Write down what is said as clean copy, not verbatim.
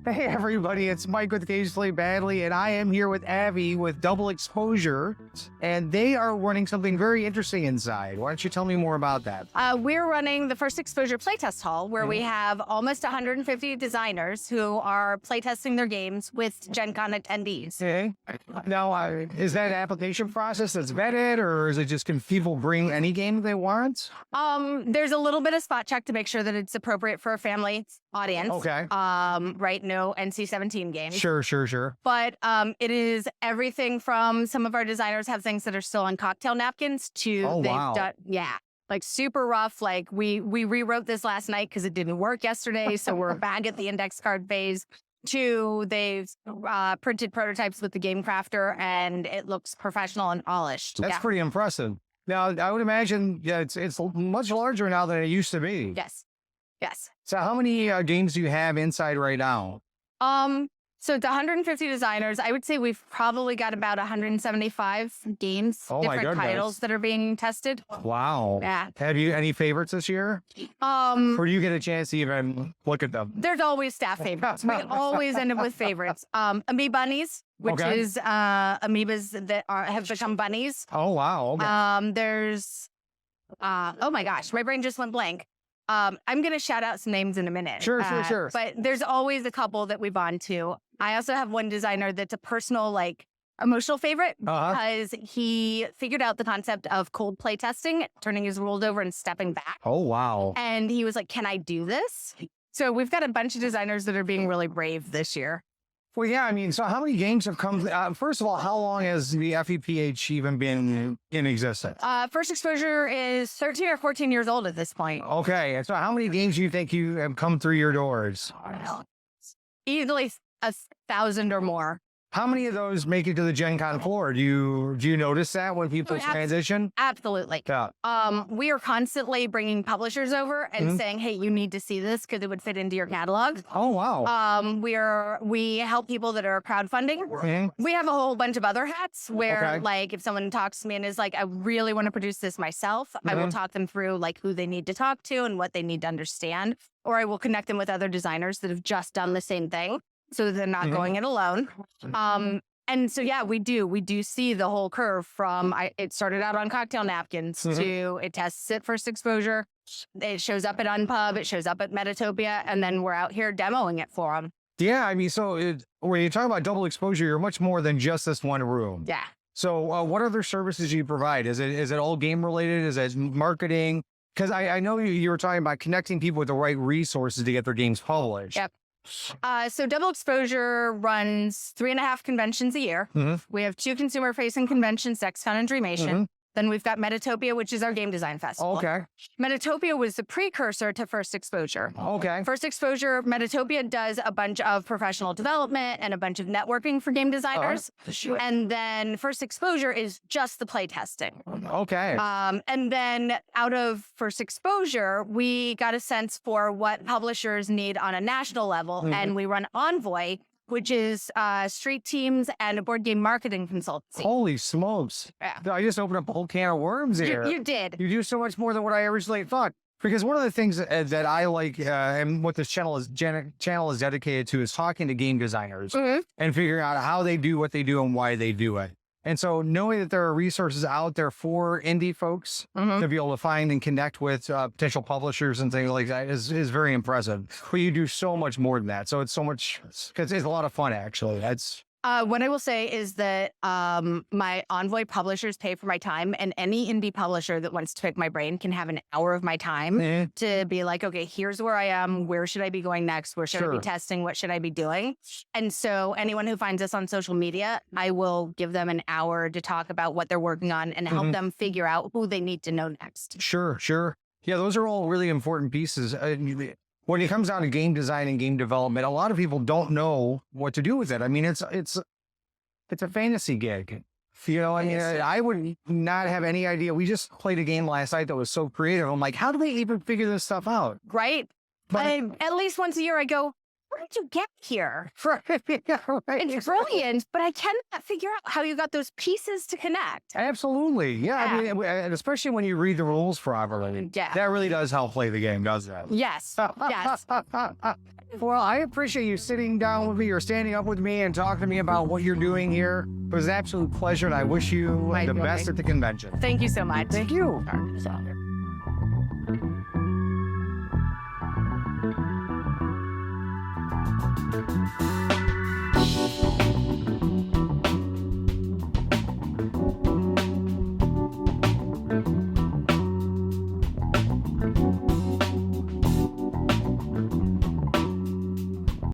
Hey everybody, it's Mike with Games Play Badly, and I am here with Avie with Double Exposure, and they are running something very interesting inside. Why don't you tell me more about that? We're running the First Exposure Playtest Hall, where we have almost 150 designers who are playtesting their games with GenCon attendees. Okay. Now, is that an application process that's vetted, or is it just can people bring any game they want? There's a little bit of spot check to make sure that it's appropriate for a family audience. Okay. Right, no NC-17 games. Sure. But it is everything from some of our designers have things that are still on cocktail napkins to done, like super rough. Like we rewrote this last night because it didn't work yesterday, so we're back at the index card phase. To they've printed prototypes with the Game Crafter, and it looks professional and polished. That's pretty impressive. Now, I would imagine it's much larger now than it used to be. Yes. So how many games do you have inside right now? So it's 150 designers. I would say we've probably got about 175 games, different titles that are being tested. Wow. Yeah. Have you any favorites this year? Or do you get a chance to even look at them? There's always staff favorites. We always end up with favorites. Amoeba bunnies, which is amoebas that have become bunnies. Oh, wow. Okay. There's, oh my gosh, my brain just went blank. I'm going to shout out some names in a minute. Sure. But there's always a couple that we bond to. I also have one designer that's a personal, emotional favorite because he figured out the concept of cold play testing, turning his rules over and stepping back. Oh, wow. And he was like, can I do this? So we've got a bunch of designers that are being really brave this year. Well, yeah, I mean, so how many games have come? First of all, how long has the FEPH even been in existence? First Exposure is 13 or 14 years old at this point. Okay, so how many games do you think you have come through your doors? Easily 1,000 or more. How many of those make it to the GenCon floor? Do you notice that when people transition? Absolutely. Yeah. We are constantly bringing publishers over and saying, hey, you need to see this because it would fit into your catalog. Oh, wow. We help people that are crowdfunding. We have a whole bunch of other hats where if someone talks to me and is like, I really want to produce this myself, I will talk them through who they need to talk to and what they need to understand. Or I will connect them with other designers that have just done the same thing, so they're not going it alone. And so, yeah, we do see the whole curve from, it started out on cocktail napkins to it tests at First Exposure. It shows up at Unpub, it shows up at Metatopia, and then we're out here demoing it for them. Yeah, I mean, so when you talk about Double Exposure, you're much more than just this one room. Yeah. So what other services do you provide? Is it all game related? Is it marketing? Because I know you were talking about connecting people with the right resources to get their games published. Yep. So Double Exposure runs 3.5 conventions a year. We have 2 consumer-facing conventions, XCon and Dreamation. Then we've got Metatopia, which is our game design festival. Okay. Metatopia was the precursor to First Exposure. Okay. First Exposure, Metatopia does a bunch of professional development and a bunch of networking for game designers. And then First Exposure is just the play testing. Okay. And then out of First Exposure, we got a sense for what publishers need on a national level. And we run Envoy, which is street teams and a board game marketing consultancy. Holy smokes. Yeah. I just opened up a whole can of worms here. You did. You do so much more than what I originally thought. Because one of the things that I like and what this channel is dedicated to is talking to game designers and figuring out how they do what they do and why they do it. And so knowing that there are resources out there for indie folks to be able to find and connect with potential publishers and things like that is very impressive. But you do so much more than that. So it's so much, because it's a lot of fun, actually. What I will say is that my Envoy publishers pay for my time, and any indie publisher that wants to pick my brain can have an hour of my time to be like, okay, here's where I am. Where should I be going next? Where should I be testing? What should I be doing? And so anyone who finds us on social media, I will give them an hour to talk about what they're working on and help them figure out who they need to know next. Sure. Yeah, those are all really important pieces. When it comes down to game design and game development, a lot of people don't know what to do with it. I mean, it's a fantasy gig. I would not have any idea. We just played a game last night that was so creative. I'm like, how do they even figure this stuff out? Right. But at least once a year I go, how did you get here? Right. It's brilliant, but I cannot figure out how you got those pieces to connect. Absolutely. Yeah. I mean, and especially when you read the rules properly. Yeah. That really does help play the game, doesn't it? Yes. Yes. Well, I appreciate you sitting down with me or standing up with me and talking to me about what you're doing here. It was an absolute pleasure, and I wish you the best at the convention. Thank you so much. Thank you. All right, so.